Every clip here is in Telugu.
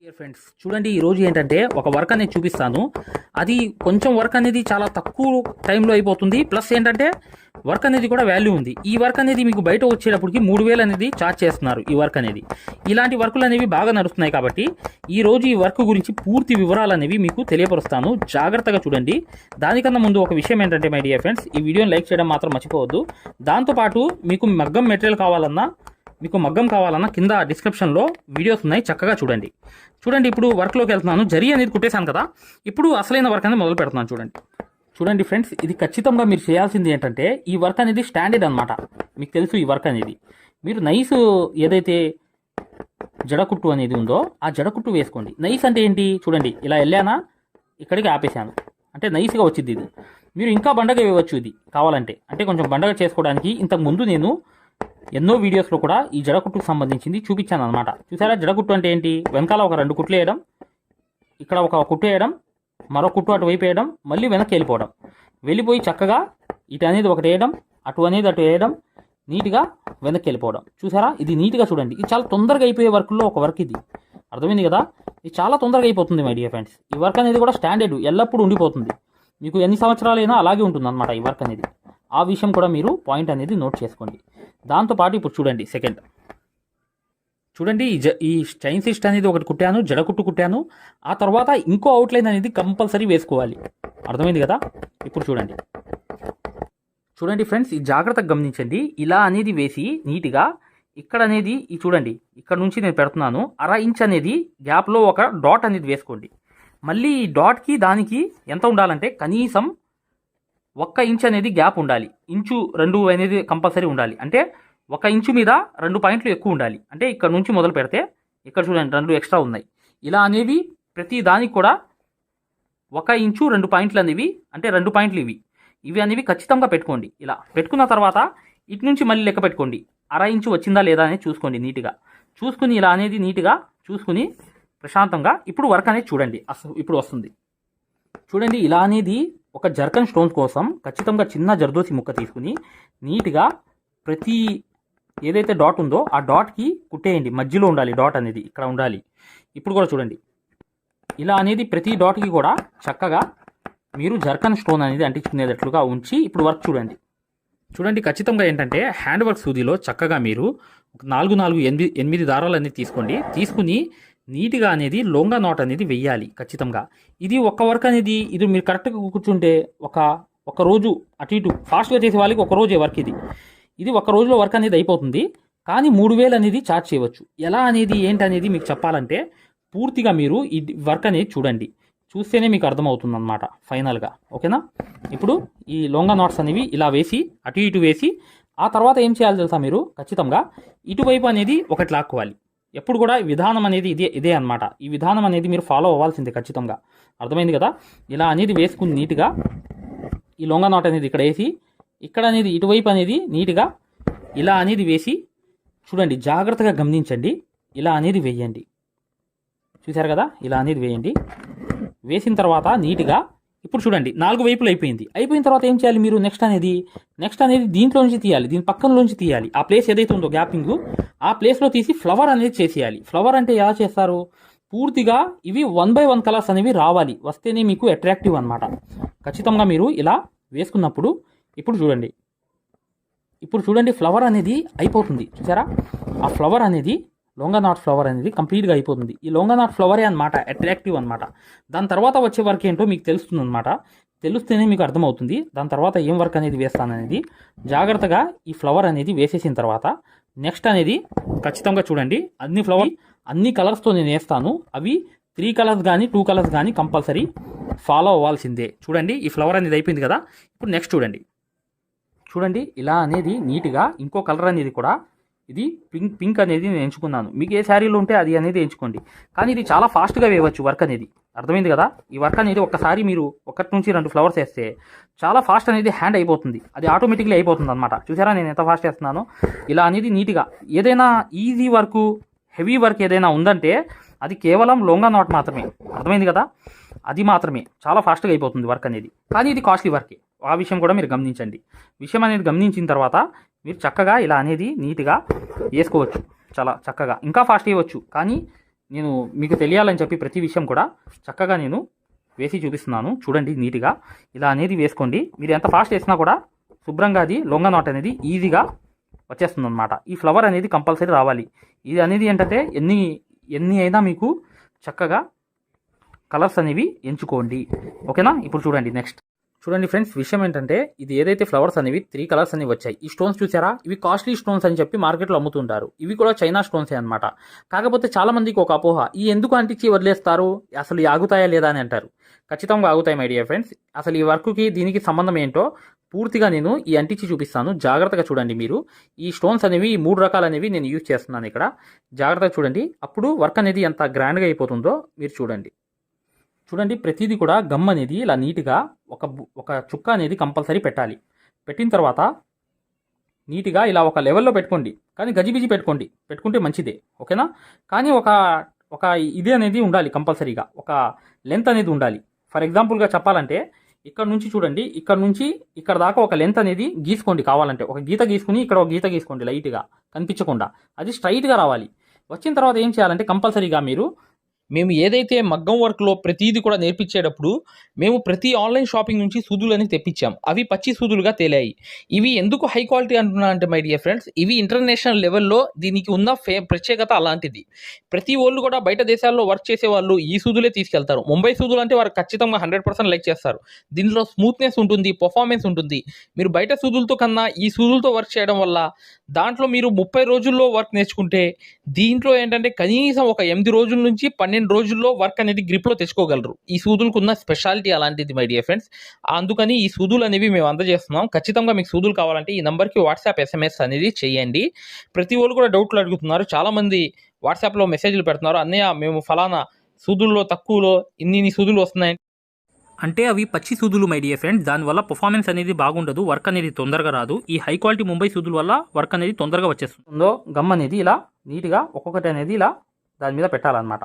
డియర్ ఫ్రెండ్స్, చూడండి ఈరోజు ఏంటంటే ఒక వర్క్ అనేది చూపిస్తాను. అది కొంచెం వర్క్ అనేది చాలా తక్కువ టైంలో అయిపోతుంది. ప్లస్ ఏంటంటే వర్క్ అనేది కూడా వాల్యూ ఉంది. ఈ వర్క్ అనేది మీకు బయట వచ్చేటప్పటికి 3000 అనేది ఛార్జ్ చేస్తున్నారు. ఈ వర్క్ అనేది ఇలాంటి వర్కులు అనేవి బాగా నడుస్తున్నాయి. కాబట్టి ఈ రోజు ఈ వర్క్ గురించి పూర్తి వివరాలు అనేవి మీకు తెలియపరుస్తాను. జాగ్రత్తగా చూడండి. దానికన్నా ముందు ఒక విషయం ఏంటంటే మై డియర్ ఫ్రెండ్స్, ఈ వీడియోని లైక్ చేయడం మాత్రం మర్చిపోవద్దు. దాంతోపాటు మీకు మగ్గం మెటీరియల్ కావాలన్నా కింద డిస్క్రిప్షన్లో వీడియోస్ ఉన్నాయి, చక్కగా చూడండి. ఇప్పుడు వర్క్లోకి వెళ్తున్నాను. జరీ అనేది కుట్టేశాను కదా, ఇప్పుడు అసలైన వర్క్ అనేది మొదలు పెడుతున్నాను. చూడండి ఫ్రెండ్స్, ఇది ఖచ్చితంగా మీరు చేయాల్సింది ఏంటంటే ఈ వర్క్ అనేది స్టాండర్డ్ అనమాట. మీకు తెలుసు ఈ వర్క్ అనేది మీరు నైస్ ఏదైతే జడకుట్టు అనేది ఉందో ఆ జడకుట్టు వేసుకోండి. నైస్ అంటే ఏంటి చూడండి, ఇలా వెళ్ళానా ఇక్కడికి ఆపేశాను అంటే నైస్గా వచ్చింది. ఇది మీరు ఇంకా బండగా వేయవచ్చు. ఇది కావాలంటే అంటే కొంచెం బండగా చేసుకోవడానికి ఇంతకుముందు నేను ఎన్నో వీడియోస్లో కూడా ఈ జడకుట్టుకు సంబంధించింది చూపించాను అనమాట. చూసారా, జడకుట్టు అంటే ఏంటి, వెనకాల ఒక 2 కుట్లు వేయడం, ఇక్కడ ఒక కుట్టు వేయడం, మరో కుట్టు అటు వైపు వేయడం, మళ్ళీ వెనక్కి వెళ్ళిపోయి చక్కగా ఇటు అనేది ఒకటి వేయడం, అటు అనేది అటు వేయడం, నీట్గా వెనక్కి వెళ్ళిపోవడం. చూసారా, ఇది నీట్గా చూడండి. ఇది చాలా తొందరగా అయిపోయే వర్క్లో ఒక వర్క్ ఇది. అర్థమైంది కదా, ఇది చాలా తొందరగా అయిపోతుంది మై డియర్ ఫ్రెండ్స్. ఈ వర్క్ అనేది కూడా స్టాండర్డ్ ఎల్లప్పుడూ ఉండిపోతుంది. మీకు ఎన్ని సంవత్సరాలైనా అలాగే ఉంటుంది అనమాట ఈ వర్క్ అనేది. ఆ విషయం కూడా మీరు పాయింట్ అనేది నోట్ చేసుకోండి. దాంతోపాటు ఇప్పుడు చూడండి ఈ చైన్ సిస్ట్ అనేది ఒకటి కుట్టాను, జడకుట్టు కుట్టాను. ఆ తర్వాత ఇంకో అవుట్లైన్ అనేది కంపల్సరీ వేసుకోవాలి. అర్థమైంది కదా. ఇప్పుడు చూడండి ఫ్రెండ్స్, ఈ జాగ్రత్తగా గమనించండి. ఇలా అనేది వేసి నీట్గా ఇక్కడ అనేది చూడండి, ఇక్కడ నుంచి నేను పెడుతున్నాను. 1/2 ఇంచ్ అనేది గ్యాప్లో ఒక డాట్ అనేది వేసుకోండి. మళ్ళీ ఈ డాట్కి దానికి ఎంత ఉండాలంటే కనీసం 1 ఇంచ్ అనేది గ్యాప్ ఉండాలి. 1-2 అనేది కంపల్సరీ ఉండాలి. అంటే 1 ఇంచు మీద 2 పాయింట్లు ఎక్కువ ఉండాలి. అంటే ఇక్కడ నుంచి మొదలు పెడితే ఇక్కడ చూడండి 2 ఎక్స్ట్రా ఉన్నాయి. ఇలా అనేవి ప్రతి దానికి కూడా 1 ఇంచు 2 పాయింట్లు అనేవి, అంటే 2 పాయింట్లు ఇవి అనేవి ఖచ్చితంగా పెట్టుకోండి. ఇలా పెట్టుకున్న తర్వాత ఇటు నుంచి మళ్ళీ లెక్క పెట్టుకోండి. 1/2 ఇంచు వచ్చిందా లేదా అనేది చూసుకోండి. నీట్గా చూసుకుని ఇలా అనేది నీట్గా చూసుకుని ప్రశాంతంగా ఇప్పుడు వర్క్ అనేది చూడండి. ఇప్పుడు వస్తుంది చూడండి. ఇలా అనేది ఒక జర్కన్ స్టోన్స్ కోసం ఖచ్చితంగా చిన్న జర్దోసి ముక్క తీసుకుని నీట్గా ప్రతి ఏదైతే డాట్ ఉందో ఆ డాట్కి కుట్టేయండి. మధ్యలో ఉండాలి డాట్ అనేది, ఇక్కడ ఉండాలి. ఇప్పుడు కూడా చూడండి, ఇలా అనేది ప్రతి డాట్కి కూడా చక్కగా మీరు జర్కన్ స్టోన్ అనేది అంటించుకునేటట్లుగా ఉంచి ఇప్పుడు వర్క్ చూడండి. ఖచ్చితంగా ఏంటంటే హ్యాండ్ వర్క్ సూదిలో చక్కగా మీరు ఒక 4-8 దారాలు అనేది తీసుకుని నీట్గా అనేది లొంగా నాట్ అనేది వెయ్యాలి ఖచ్చితంగా. ఇది ఒక్క వర్క్ అనేది ఇది మీరు కరెక్ట్గా కూర్చుంటే ఒక రోజు అటు ఇటు ఫాస్ట్గా చేసే వాళ్ళకి ఒక రోజే వర్క్ ఇది ఒక రోజులో వర్క్ అనేది అయిపోతుంది. కానీ 3000 అనేది ఛార్జ్ చేయవచ్చు. ఎలా అనేది ఏంటనేది మీకు చెప్పాలంటే పూర్తిగా మీరు ఈ వర్క్ అనేది చూస్తేనే మీకు అర్థమవుతుంది అనమాట ఫైనల్గా. ఓకేనా. ఇప్పుడు ఈ లొంగా నాట్స్ అనేవి ఇలా వేసి అటు ఇటు వేసి ఆ తర్వాత ఏం చేయాలి తెలుసా, మీరు ఖచ్చితంగా ఇటువైపు అనేది ఒకటి లాక్కోవాలి. ఎప్పుడు కూడా విధానం అనేది ఇదే అనమాట. ఈ విధానం అనేది మీరు ఫాలో అవ్వాల్సిందే ఖచ్చితంగా. అర్థమైంది కదా. ఇలా అనేది వేసుకుని నీట్గా ఈ లొంగా నాట్ అనేది ఇక్కడ వేసి ఇక్కడ అనేది ఇటువైపు అనేది నీట్గా ఇలా అనేది వేసి చూడండి. జాగ్రత్తగా గమనించండి. ఇలా అనేది వేయండి. చూశారు కదా, ఇలా అనేది వేయండి. వేసిన తర్వాత నీట్గా ఇప్పుడు చూడండి 4 వైపులు అయిపోయిన తర్వాత ఏం చేయాలి మీరు, నెక్స్ట్ అనేది దీంట్లో నుంచి తీయాలి, దీని పక్కనలోంచి తీయాలి. ఆ ప్లేస్ ఏదైతే ఉందో గ్యాపింగ్ ఆ ప్లేస్లో తీసి ఫ్లవర్ అనేది చేసేయాలి. ఫ్లవర్ అంటే ఎలా చేస్తారు, పూర్తిగా ఇవి 1 by 1 కలర్స్ అనేవి రావాలి, వస్తేనే మీకు అట్రాక్టివ్ అనమాట. ఖచ్చితంగా మీరు ఇలా వేసుకున్నప్పుడు ఇప్పుడు చూడండి ఫ్లవర్ అనేది అయిపోతుంది. చూసారా, ఆ ఫ్లవర్ అనేది లొంగా నాట్ ఫ్లవర్ అనేది కంప్లీట్గా అయిపోతుంది. ఈ లొంగా నాట్ ఫ్లవరే అనమాట అట్రాక్టివ్ అనమాట. దాని తర్వాత వచ్చే వర్క్ ఏంటో మీకు తెలుస్తుంది అనమాట. తెలుస్తేనే మీకు అర్థమవుతుంది దాని తర్వాత ఏం వర్క్ అనేది వేస్తాననేది. జాగ్రత్తగా ఈ ఫ్లవర్ అనేది వేసేసిన తర్వాత నెక్స్ట్ అనేది ఖచ్చితంగా చూడండి అన్ని కలర్స్తో నేను వేస్తాను. అవి 3 కలర్స్ కానీ 2 కలర్స్ కానీ కంపల్సరీ ఫాలో అవ్వాల్సిందే. చూడండి, ఈ ఫ్లవర్ అనేది అయిపోయింది కదా. ఇప్పుడు నెక్స్ట్ చూడండి ఇలా అనేది నీట్గా ఇంకో కలర్ అనేది కూడా ఇది పింక్ అనేది నేను ఎంచుకున్నాను. మీకు ఏ శారీలో ఉంటే అది అనేది ఎంచుకోండి. కానీ ఇది చాలా ఫాస్ట్గా వేయవచ్చు వర్క్ అనేది. అర్థమైంది కదా. ఈ వర్క్ అనేది ఒక్కసారి మీరు 1 నుంచి 2 ఫ్లవర్స్ వేస్తే చాలా ఫాస్ట్ అనేది హ్యాండ్ అయిపోతుంది. అది ఆటోమేటిక్లీ అయిపోతుంది అనమాట. చూసారా నేను ఎంత ఫాస్ట్ చేస్తున్నానో. ఇలా అనేది నీట్గా ఏదైనా ఈజీ వర్క్ హెవీ వర్క్ ఏదైనా ఉందంటే అది కేవలం లొంగా నాట్ మాత్రమే. అర్థమైంది కదా, అది మాత్రమే చాలా ఫాస్ట్గా అయిపోతుంది వర్క్ అనేది. కానీ ఇది కాస్ట్లీ వర్కే. ఆ విషయం కూడా మీరు గమనించండి. విషయం అనేది గమనించిన తర్వాత మీరు చక్కగా ఇలా అనేది నీట్గా వేసుకోవచ్చు. చాలా చక్కగా ఇంకా ఫాస్ట్ చేయవచ్చు. కానీ నేను మీకు తెలియాలని చెప్పి ప్రతి విషయం కూడా చక్కగా నేను వేసి చూపిస్తున్నాను. చూడండి నీట్గా ఇలా అనేది వేసుకోండి. మీరు ఎంత ఫాస్ట్ వేసినా కూడా శుభ్రంగా అది లొంగ నాట్ అనేది ఈజీగా వచ్చేస్తుంది అనమాట. ఈ ఫ్లవర్ అనేది కంపల్సరీ రావాలి. ఇది అనేది ఏంటంటే ఎన్ని అయినా మీకు చక్కగా కలర్స్ అనేవి ఎంచుకోండి. ఓకేనా? ఇప్పుడు చూడండి నెక్స్ట్. చూడండి ఫ్రెండ్స్, విషయం ఏంటంటే ఇది ఏదైతే ఫ్లవర్స్ అనేవి 3 కలర్స్ అనేవి వచ్చాయి. ఈ స్టోన్స్ చూసారా? ఇవి కాస్ట్లీ స్టోన్స్ అని చెప్పి మార్కెట్లో అమ్ముతుంటారు. ఇవి కూడా చైనా స్టోన్సే అనమాట. కాకపోతే చాలా మందికి ఒక అపోహ, ఈ ఎందుకు అంటించి వదిలేస్తారు, అసలు ఆగుతాయా లేదా అని అంటారు. ఖచ్చితంగా ఆగుతాయి మై డియర్ ఫ్రెండ్స్. అసలు ఈ వర్క్కి దీనికి సంబంధం ఏంటో పూర్తిగా నేను ఈ అంటించి చూపిస్తాను. జాగ్రత్తగా చూడండి. మీరు ఈ స్టోన్స్ అనేవి ఈ 3 రకాలు అనేవి నేను యూజ్ చేస్తున్నాను ఇక్కడ. జాగ్రత్తగా చూడండి. అప్పుడు వర్క్ అనేది ఎంత గ్రాండ్గా అయిపోతుందో మీరు చూడండి. చూడండి, ప్రతిదీ కూడా గమ్ అనేది ఇలా నీట్గా ఒక చుక్క అనేది కంపల్సరీ పెట్టాలి. పెట్టిన తర్వాత నీట్గా ఇలా ఒక లెవెల్లో పెట్టుకోండి. కానీ గజిబిజి పెట్టుకుంటే మంచిదే. ఓకేనా? కానీ ఒక ఇది అనేది ఉండాలి కంపల్సరీగా. ఒక లెంత్ అనేది ఉండాలి. ఫర్ ఎగ్జాంపుల్గా చెప్పాలంటే ఇక్కడ నుంచి చూడండి, ఇక్కడ నుంచి ఇక్కడ దాకా ఒక లెంత్ అనేది గీసుకోండి. కావాలంటే ఒక గీత గీసుకుని ఇక్కడ ఒక గీత గీసుకోండి లైట్గా కనిపించకుండా. అది స్ట్రైట్గా రావాలి. వచ్చిన తర్వాత ఏం చేయాలంటే కంపల్సరీగా మేము ఏదైతే మగ్గం వర్క్లో ప్రతిదీ కూడా నేర్పించేటప్పుడు మేము ప్రతి ఆన్లైన్ షాపింగ్ నుంచి సూదులని తెప్పించాం. అవి పచ్చి సూదులుగా తేలాయి. ఇవి ఎందుకు హై క్వాలిటీ అంటున్నా అంటే మై డియర్ ఫ్రెండ్స్, ఇవి ఇంటర్నేషనల్ లెవెల్లో దీనికి ఉన్న ప్రత్యేకత అలాంటిది. ప్రతి వాళ్ళు కూడా బయట దేశాల్లో వర్క్ చేసే వాళ్ళు ఈ సూదులే తీసుకెళ్తారు. ముంబై సూదులు అంటే వారు ఖచ్చితంగా 100% లైక్ చేస్తారు. దీనిలో స్మూత్నెస్ ఉంటుంది, పర్ఫార్మెన్స్ ఉంటుంది. మీరు బయట సూదులతో కన్నా ఈ సూదులతో వర్క్ చేయడం వల్ల దాంట్లో మీరు 30 రోజుల్లో వర్క్ నేర్చుకుంటే దీంట్లో ఏంటంటే కనీసం ఒక 8 రోజుల నుంచి 12 రోజుల్లో వర్క్ అనేది గ్రిప్లో తెచ్చుకోగలరు. ఈ సూదులకు ఉన్న స్పెషాలిటీ అలాంటిది మై డియర్ ఫ్రెండ్స్. అందుకని ఈ సూదులు అనేవి మేము అందజేస్తున్నాం. ఖచ్చితంగా మీకు సూదులు కావాలంటే ఈ నెంబర్కి వాట్సాప్ SMS అనేది చేయండి. ప్రతి వాళ్ళు కూడా డౌట్లు అడుగుతున్నారు. చాలామంది వాట్సాప్లో మెసేజ్లు పెడుతున్నారు, అన్నయ్య మేము ఫలానా సూదుల్లో తక్కువలో ఇన్ని సూదులు వస్తున్నాయి అంటే అవి పచ్చి సూదులు మై డియర్ ఫ్రెండ్స్. దానివల్ల పర్ఫార్మెన్స్ అనేది బాగుండదు, వర్క్ అనేది తొందరగా రాదు. ఈ హై క్వాలిటీ ముంబై సూదుల వల్ల వర్క్ అనేది తొందరగా వచ్చేస్తుందో గమ్ అనేది ఇలా నీట్గా ఒక్కొక్కటి అనేది ఇలా దాని మీద పెట్టాలన్నమాట.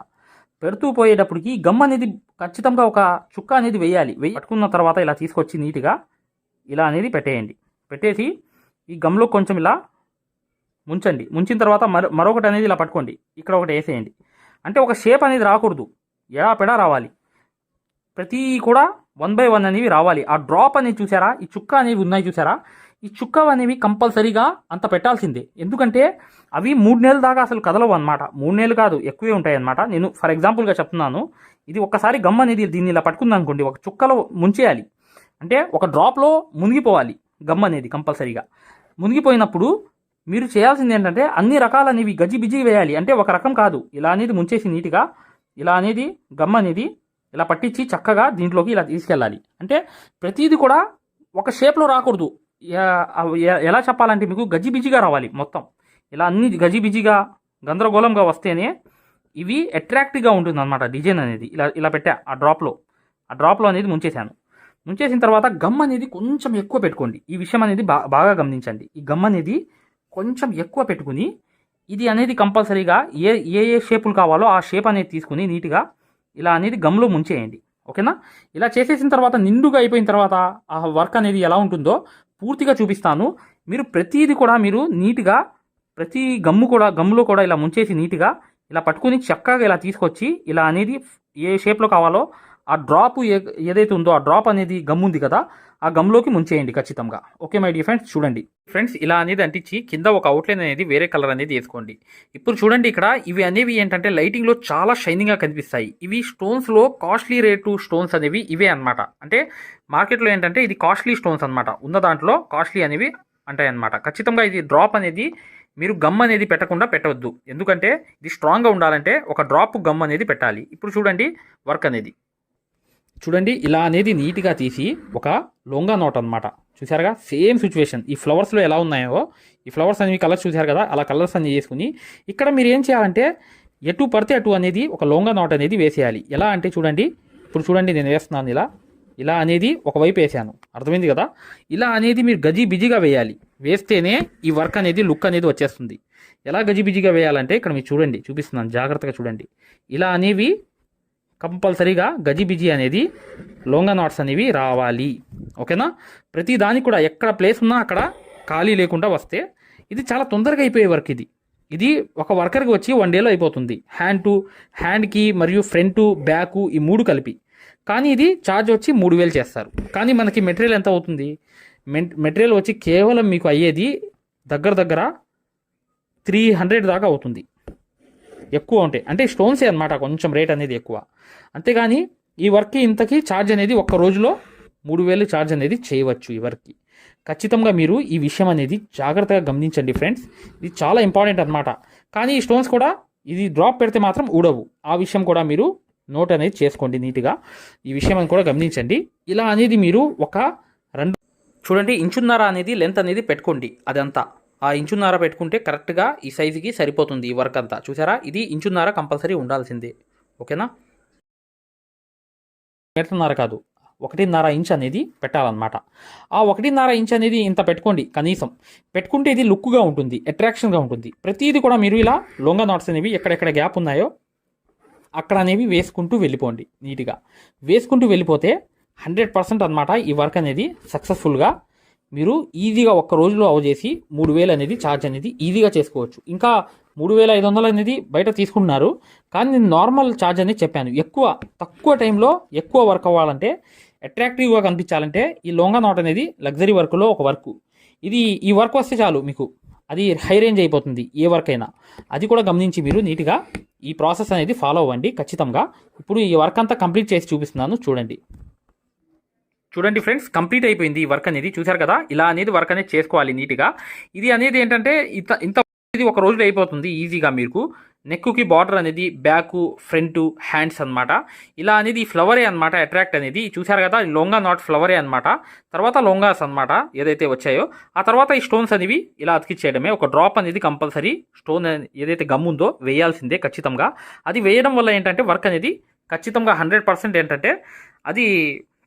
పెడుతూ పోయేటప్పటికి గమ్ అనేది ఖచ్చితంగా ఒక చుక్క అనేది వేయాలి. పట్టుకున్న తర్వాత ఇలా తీసుకొచ్చి నీట్గా ఇలా అనేది పెట్టేయండి. పెట్టేసి ఈ గమ్లో కొంచెం ఇలా ముంచండి. ముంచిన తర్వాత మరొకటి అనేది ఇలా పట్టుకోండి. ఇక్కడ ఒకటి వేసేయండి. అంటే ఒక షేప్ అనేది రాకూడదు, ఎడాపెడా రావాలి. ప్రతి కూడా 1 by 1 అనేవి రావాలి. ఆ డ్రాప్ అనేది చూసారా, ఈ చుక్క అనేవి ఉన్నాయి చూసారా, ఈ చుక్క అనేవి కంపల్సరీగా అంత పెట్టాల్సిందే. ఎందుకంటే అవి 3 నెలల దాకా అసలు కదలవు అనమాట. 3 నెలలు కాదు, ఎక్కువే ఉంటాయి అనమాట. నేను ఫర్ ఎగ్జాంపుల్గా చెప్తున్నాను. ఇది ఒక్కసారి గమ్ అనేది దీన్ని ఇలా పట్టుకుంది అనుకోండి, ఒక చుక్కలో ముంచేయాలి. అంటే ఒక డ్రాప్లో మునిగిపోవాలి గమ్ అనేది కంపల్సరీగా. మునిగిపోయినప్పుడు మీరు చేయాల్సింది ఏంటంటే అన్ని రకాలనేవి గజిబిజి వేయాలి. అంటే ఒక రకం కాదు, ఇలా అనేది ముంచేసి నీట్గా ఇలా అనేది గమ్ అనేది ఇలా పట్టించి చక్కగా దీంట్లోకి ఇలా తీసుకెళ్ళాలి. అంటే ప్రతిదీ కూడా ఒక షేప్లో రాకూడదు. ఎలా చెప్పాలంటే మీకు గజిబిజిగా రావాలి మొత్తం. ఇలా అన్ని గజిబిజిగా గందరగోళంగా వస్తేనే ఇవి అట్రాక్టివ్గా ఉంటుంది అనమాట డిజైన్ అనేది. ఇలా పెట్టా ఆ డ్రాప్లో అనేది ముంచేశాను. ముంచేసిన తర్వాత గమ్ అనేది కొంచెం ఎక్కువ పెట్టుకోండి. ఈ విషయం అనేది బాగా గమనించండి. ఈ గమ్ అనేది కొంచెం ఎక్కువ పెట్టుకుని ఇది అనేది కంపల్సరీగా ఏ షేపులు కావాలో ఆ షేప్ అనేది తీసుకుని నీట్గా ఇలా అనేది గమ్లో ముంచేయండి. ఓకేనా? ఇలా చేసేసిన తర్వాత నిండుగా అయిపోయిన తర్వాత ఆ వర్క్ అనేది ఎలా ఉంటుందో పూర్తిగా చూపిస్తాను. మీరు ప్రతిదీ కూడా మీరు నీట్గా ప్రతి గమ్లో కూడా ఇలా ముంచేసి నీట్గా ఇలా పట్టుకుని చక్కగా ఇలా తీసుకొచ్చి ఇలా అనేది ఏ షేప్లో కావాలో ఆ డ్రాప్ ఏదైతే ఉందో ఆ డ్రాప్ అనేది గమ్ ఉంది కదా, ఆ గమ్లోకి ముంచేయండి ఖచ్చితంగా. ఓకే మై డియర్ ఫ్రెండ్స్, చూడండి ఫ్రెండ్స్ ఇలా అనేది అంటించి కింద ఒక అవుట్లైన్ అనేది వేరే కలర్ అనేది వేసుకోండి. ఇప్పుడు చూడండి ఇక్కడ ఇవి అనేవి ఏంటంటే లైటింగ్లో చాలా షైనింగ్గా కనిపిస్తాయి. ఇవి స్టోన్స్లో కాస్ట్లీ రేటు స్టోన్స్ అనేవి ఇవే అనమాట. అంటే మార్కెట్లో ఏంటంటే ఇది కాస్ట్లీ స్టోన్స్ అనమాట. ఉన్న దాంట్లో కాస్ట్లీ అనేవి అంటాయి అనమాట. ఖచ్చితంగా ఇది డ్రాప్ అనేది మీరు గమ్ అనేది పెట్టవద్దు. ఎందుకంటే ఇది స్ట్రాంగ్గా ఉండాలంటే ఒక డ్రాప్ గమ్ అనేది పెట్టాలి. ఇప్పుడు చూడండి వర్క్ అనేది చూడండి ఇలా అనేది నీట్గా తీసి ఒక లొంగా నోట్ అనమాట. చూసారుగా సేమ్ సిచ్యువేషన్ ఈ ఫ్లవర్స్లో ఎలా ఉన్నాయో ఈ ఫ్లవర్స్ అనేవి కలర్స్ చూసారు కదా, అలా కలర్స్ అన్ని చేసుకుని ఇక్కడ మీరు ఏం చేయాలంటే ఎటు పడితే అటు అనేది ఒక లొంగా నోట్ అనేది వేసేయాలి. ఎలా అంటే చూడండి, ఇప్పుడు చూడండి నేను వేస్తున్నాను ఇలా అనేది ఒకవైపు వేసాను, అర్థమైంది కదా. ఇలా అనేది మీరు గజిబిజిగా వేయాలి. వేస్తేనే ఈ వర్క్ అనేది లుక్ అనేది వచ్చేస్తుంది. ఎలా గజిబిజిగా వేయాలంటే ఇక్కడ మీరు చూడండి, చూపిస్తున్నాను జాగ్రత్తగా చూడండి. ఇలా అనేవి కంపల్సరీగా గజిబిజి అనేది లొంగా నాట్స్ అనేవి రావాలి. ఓకేనా? ప్రతి దానికి కూడా ఎక్కడ ప్లేస్ ఉన్నా అక్కడ ఖాళీ లేకుండా వస్తే ఇది చాలా తొందరగా అయిపోయే వర్క్. ఇది ఒక వర్కర్కి వచ్చి 1 డేలో అయిపోతుంది, హ్యాండ్కి మరియు ఫ్రంట్ బ్యాక్ ఈ 3 కలిపి. కానీ ఇది ఛార్జ్ వచ్చి 3000 చేస్తారు. కానీ మనకి మెటీరియల్ ఎంత అవుతుంది? మెటీరియల్ వచ్చి కేవలం మీకు అయ్యేది దగ్గర 300 దాకా అవుతుంది. ఎక్కువ ఉంటాయి అంటే స్టోన్సే అనమాట, కొంచెం రేట్ అనేది ఎక్కువ. అంతేగాని ఈ వర్క్కి ఇంతకీ ఛార్జ్ అనేది ఒక్క రోజులో 3000 ఛార్జ్ అనేది చేయవచ్చు ఈ వర్క్కి. ఖచ్చితంగా మీరు ఈ విషయం అనేది జాగ్రత్తగా గమనించండి ఫ్రెండ్స్, ఇది చాలా ఇంపార్టెంట్ అనమాట. కానీ ఈ స్టోన్స్ కూడా ఇది డ్రాప్ పెడితే మాత్రం ఊడవు, ఆ విషయం కూడా మీరు నోట్ అనేది చేసుకోండి నీట్గా. ఈ విషయం అని కూడా గమనించండి. ఇలా అనేది మీరు ఒక 2 చూడండి ఇంచున్నర అనేది లెంత్ అనేది పెట్టుకోండి. అదంతా ఆ ఇంచున్నర పెట్టుకుంటే కరెక్ట్గా ఈ సైజుకి సరిపోతుంది ఈ వర్క్ అంతా. చూసారా, ఇది ఇంచున్నర కంపల్సరీ ఉండాల్సిందే. ఓకేనా, మీటర్న్నర కాదు 1.5 ఇంచ్ అనేది పెట్టాలన్నమాట. ఆ 1.5 ఇంచ్ అనేది ఇంత పెట్టుకోండి కనీసం. పెట్టుకుంటే ఇది లుక్గా ఉంటుంది, అట్రాక్షన్గా ఉంటుంది. ప్రతిదీ కూడా మీరు ఇలా లొంగ నాట్స్ అనేవి ఎక్కడెక్కడ గ్యాప్ ఉన్నాయో అక్కడ అనేవి వేసుకుంటూ వెళ్ళిపోండి. నీట్గా వేసుకుంటూ వెళ్ళిపోతే 100% అనమాట ఈ వర్క్ అనేది సక్సెస్ఫుల్గా మీరు ఈజీగా ఒక్క రోజులో అవజేసి 3000 అనేది ఛార్జ్ అనేది ఈజీగా చేసుకోవచ్చు. ఇంకా 3500 అనేది బయట తీసుకుంటున్నారు, కానీ నేను నార్మల్ ఛార్జ్ అనేది చెప్పాను. తక్కువ టైంలో ఎక్కువ వర్క్ అవ్వాలంటే, అట్రాక్టివ్గా కనిపించాలంటే ఈ లొంగా నాట్ అనేది లగ్జరీ వర్క్లో ఒక వర్క్. ఈ వర్క్ వస్తే చాలు మీకు, అది హై రేంజ్ అయిపోతుంది ఏ వర్క్ అయినా. అది కూడా గమనించి మీరు నీట్గా ఈ ప్రాసెస్ అనేది ఫాలో అవ్వండి ఖచ్చితంగా. ఇప్పుడు ఈ వర్క్ అంతా కంప్లీట్ చేసి చూపిస్తున్నాను చూడండి ఫ్రెండ్స్, కంప్లీట్ అయిపోయింది ఈ వర్క్ అనేది. చూశారు కదా, ఇలా అనేది వర్క్ అనేది చేసుకోవాలి నీట్గా. ఇది అనేది ఏంటంటే ఇంత ఇది ఒక రోజులో అయిపోతుంది ఈజీగా. మీకు నెక్కి బార్డర్ అనేది బ్యాక్ ఫ్రంట్ హ్యాండ్స్ అనమాట. ఇలా అనేది ఫ్లవరే అనమాట అట్రాక్ట్ అనేది. చూశారు కదా, లొంగా నాట్ ఫ్లవరే అనమాట. తర్వాత లొంగాస్ అనమాట ఏదైతే వచ్చాయో, ఆ తర్వాత ఈ స్టోన్స్ అనేవి ఇలా అతికిచ్చేయడమే. ఒక డ్రాప్ అనేది కంపల్సరీ స్టోన్ ఏదైతే గమ్ ఉందో వేయాల్సిందే ఖచ్చితంగా. అది వేయడం వల్ల ఏంటంటే వర్క్ అనేది ఖచ్చితంగా 100% ఏంటంటే అది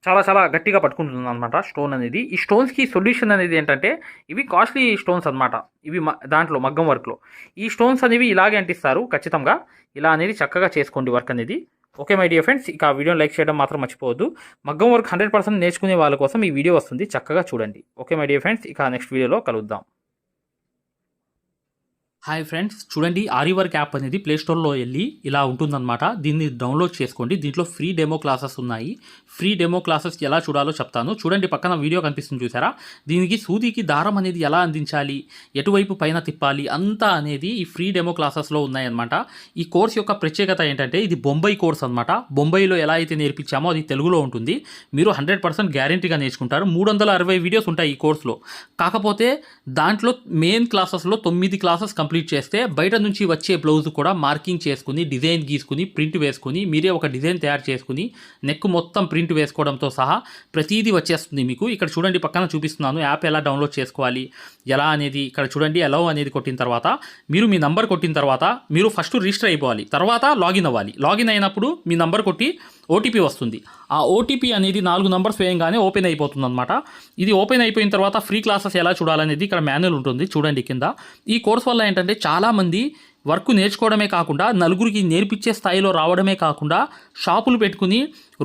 చాలా గట్టిగా పట్టుకుంటుంది అనమాట స్టోన్ అనేది. ఈ స్టోన్స్కి సొల్యూషన్ అనేది ఏంటంటే, ఇవి కాస్ట్లీ స్టోన్స్ అనమాట. ఇవి దాంట్లో మగ్గం వర్క్లో ఈ స్టోన్స్ అనేవి ఇలాగే అంటిస్తారు ఖచ్చితంగా. ఇలా అనేది చక్కగా చేసుకోండి వర్క్ అనేది. ఓకే మై డియర్ ఫ్రెండ్స్, ఇక వీడియోని లైక్ చేయడం మాత్రం మర్చిపోవద్దు. మగ్గం వర్క్ 100% నేర్చుకునే వాళ్ళ కోసం ఈ వీడియో వస్తుంది, చక్కగా చూడండి. ఓకే మై డియర్ ఫ్రెండ్స్, ఇక నెక్స్ట్ వీడియోలో కలుద్దాం. హాయ్ ఫ్రెండ్స్, చూడండి ఆరివర్క్ యాప్ అనేది ప్లేస్టోర్లో వెళ్ళి ఇలా ఉంటుందన్నమాట. దీన్ని డౌన్లోడ్ చేసుకోండి. దీంట్లో ఫ్రీ డెమో క్లాసెస్ ఉన్నాయి. ఫ్రీ డెమో క్లాసెస్ ఎలా చూడాలో చెప్తాను. చూడండి, పక్కన వీడియో కనిపిస్తుంది చూసారా, దీనికి సూదికి దారం అనేది ఎలా అందించాలి, ఎటువైపు పైన తిప్పాలి అంతా అనేది ఈ ఫ్రీ డెమో క్లాసెస్లో ఉన్నాయన్నమాట. ఈ కోర్స్ యొక్క ప్రత్యేకత ఏంటంటే, ఇది బొంబాయి కోర్స్ అనమాట. బొంబాయిలో ఎలా అయితే నేర్పించామో అది తెలుగులో ఉంటుంది. మీరు 100% గ్యారంటీగా నేర్చుకుంటారు. 360 వీడియోస్ ఉంటాయి ఈ కోర్సులో. కాకపోతే దాంట్లో మెయిన్ క్లాసెస్లో 9 క్లాసెస్ కంప్లీట్ చేస్తే బయట నుంచి వచ్చే బ్లౌజ్ కూడా మార్కింగ్ చేసుకుని, డిజైన్ గీసుకుని, ప్రింట్ వేసుకుని, మీరే ఒక డిజైన్ తయారు చేసుకుని, నెక్ మొత్తం ప్రింట్ వేసుకోవడంతో సహా ప్రతిదీ వచ్చేస్తుంది మీకు. ఇక్కడ చూడండి, పక్కన చూపిస్తున్నాను యాప్ ఎలా డౌన్లోడ్ చేసుకోవాలి ఎలా అనేది. ఇక్కడ చూడండి, అలౌ అనేది కొట్టిన తర్వాత మీరు మీ నంబర్ కొట్టిన తర్వాత మీరు ఫస్ట్ రిజిస్టర్ అయిపోవాలి, తర్వాత లాగిన్ అవ్వాలి. లాగిన్ అయినప్పుడు మీ నంబర్ కొట్టి ఓటీపీ వస్తుంది. ఆ ఓటీపీ అనేది 4 నంబర్స్ వేయంగానే ఓపెన్ అయిపోతుంది అనమాట. ఇది ఓపెన్ అయిపోయిన తర్వాత ఫ్రీ క్లాసెస్ ఎలా చూడాలనేది ఇక్కడ మాన్యువల్ ఉంటుంది చూడండి కింద. ఈ కోర్స్ వల్ల ఏంటంటే చాలామంది వర్క్ నేర్చుకోవడమే కాకుండా నలుగురికి నేర్పించే స్థాయిలో రావడమే కాకుండా షాపులు పెట్టుకుని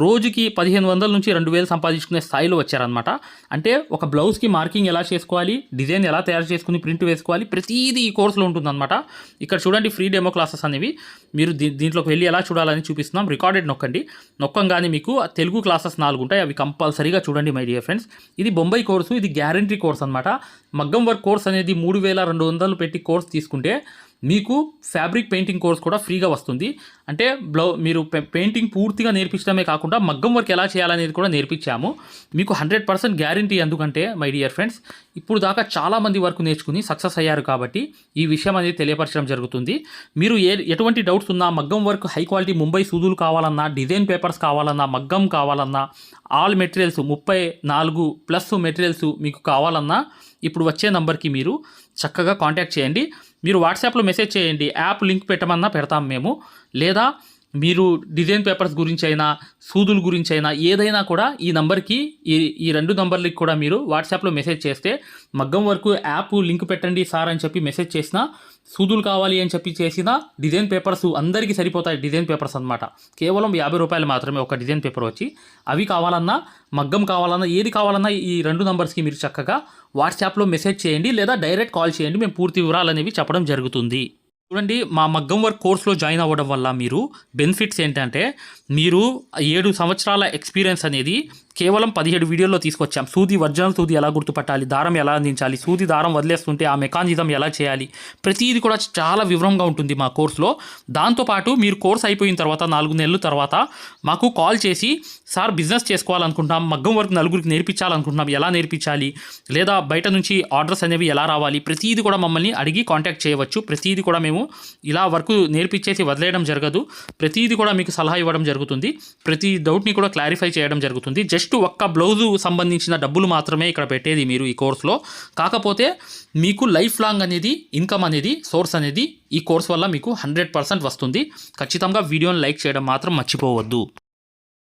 రోజుకి 1500 నుంచి 2000 సంపాదించుకునే స్థాయిలో వచ్చారనమాట. అంటే ఒక బ్లౌజ్కి మార్కింగ్ ఎలా చేసుకోవాలి, డిజైన్ ఎలా తయారు చేసుకుని ప్రింట్ వేసుకోవాలి, ప్రతిదీ ఈ కోర్సులో ఉంటుందన్నమాట. ఇక్కడ చూడండి ఫ్రీ డెమో క్లాసెస్ అనేవి మీరు దీంట్లోకి వెళ్ళి ఎలా చూడాలని చూపిస్తున్నాం. రికార్డెడ్ నొక్కంగానే మీకు తెలుగు క్లాసెస్ 4 ఉంటాయి, అవి కంపల్సరీగా చూడండి మై డియర్ ఫ్రెండ్స్. ఇది బొంబాయి కోర్సు, ఇది గ్యారంటీ కోర్స్ అనమాట. మగ్గం వర్క్ కోర్స్ అనేది 3200 పెట్టి కోర్స్ తీసుకుంటే మీకు ఫ్యాబ్రిక్ పెయింటింగ్ కోర్స్ కూడా ఫ్రీగా వస్తుంది. అంటే మీరు పెయింటింగ్ పూర్తిగా నేర్పించడమే కాకుండా మగ్గం వర్క్ ఎలా చేయాలనేది కూడా నేర్పించాము మీకు. 100% గ్యారంటీ. ఎందుకంటే మై డియర్ ఫ్రెండ్స్, ఇప్పుడు దాకా చాలామంది వర్క్ నేర్చుకుని సక్సెస్ అయ్యారు కాబట్టి ఈ విషయం అనేది తెలియపరచడం జరుగుతుంది. మీరు ఎటువంటి డౌట్స్ ఉన్నా, మగ్గం వర్క్ హై క్వాలిటీ ముంబై సూదులు కావాలన్నా, డిజైన్ పేపర్స్ కావాలన్నా, మగ్గం కావాలన్నా, ఆల్ మెటీరియల్స్ 34+ మెటీరియల్స్ మీకు కావాలన్నా ఇప్పుడు వచ్చే నంబర్కి మీరు చక్కగా కాంటాక్ట్ చేయండి. మీరు వాట్సాప్లో మెసేజ్ చేయండి, యాప్ లింక్ పెట్టమన్నా పెడతాం మేము. లేదా మీరు డిజైన్ పేపర్స్ గురించి అయినా, సూదుల గురించి అయినా ఏదైనా కూడా ఈ నంబర్కి, ఈ 2 నంబర్లకి కూడా మీరు వాట్సాప్లో మెసేజ్ చేస్తే, మగ్గం వరకు యాప్ లింక్ పెట్టండి సార్ అని చెప్పి మెసేజ్ చేసినా, సూదులు కావాలి అని చెప్పి చేసిన, డిజైన్ పేపర్స్ అందరికీ సరిపోతాయి. డిజైన్ పేపర్స్ అనమాట కేవలం 50 రూపాయలు మాత్రమే ఒక డిజైన్ పేపర్ వచ్చి. అవి కావాలన్నా, మగ్గం కావాలన్నా, ఏది కావాలన్నా ఈ 2 నంబర్స్కి మీరు చక్కగా వాట్సాప్లో మెసేజ్ చేయండి, లేదా డైరెక్ట్ కాల్ చేయండి. మేము పూర్తి వివరాలు అనేవి చెప్పడం జరుగుతుంది. చూడండి, మా మగ్గం వర్క్ కోర్స్లో జాయిన్ అవ్వడం వల్ల మీరు బెనిఫిట్స్ ఏంటంటే, మీరు 7 సంవత్సరాల ఎక్స్పీరియన్స్ అనేది కేవలం 17 వీడియోల్లో తీసుకొచ్చాం. ఒరిజినల్ సూది ఎలా గుర్తుపట్టాలి, దారం ఎలా అందించాలి, సూది దారం వదిలేస్తుంటే ఆ మెకానిజం ఎలా చేయాలి, ప్రతిదీ కూడా చాలా వివరంగా ఉంటుంది మా కోర్సులో. దాంతోపాటు మీరు కోర్స్ అయిపోయిన తర్వాత 4 నెలల తర్వాత మాకు కాల్ చేసి, సార్ బిజినెస్ చేసుకోవాలనుకుంటున్నాం, మగ్గం వర్క్ నలుగురికి నేర్పించాలనుకుంటున్నాం, ఎలా నేర్పించాలి, లేదా బయట నుంచి ఆర్డర్స్ అనేవి ఎలా రావాలి, ప్రతిదీ కూడా మమ్మల్ని అడిగి కాంటాక్ట్ చేయవచ్చు. ప్రతిదీ కూడా మేము ఇలా వర్క్ నేర్పించేసి వదిలేయడం జరగదు. ప్రతిదీ కూడా మీకు సలహా ఇవ్వడం జరుగుతుంది. ప్రతి డౌట్ని కూడా క్లారిఫై చేయడం జరుగుతుంది. జస్ట్ ఒక్క బ్లౌజు సంబంధించిన డబ్బులు మాత్రమే ఇక్కడ పెట్టేది మీరు ఈ కోర్సులో. కాకపోతే మీకు లైఫ్ లాంగ్ అనేది ఇన్కమ్ అనేది సోర్స్ అనేది ఈ కోర్స్ వల్ల మీకు 100% వస్తుంది. ఖచ్చితంగా వీడియోని లైక్ చేయడం మాత్రం మర్చిపోవద్దు.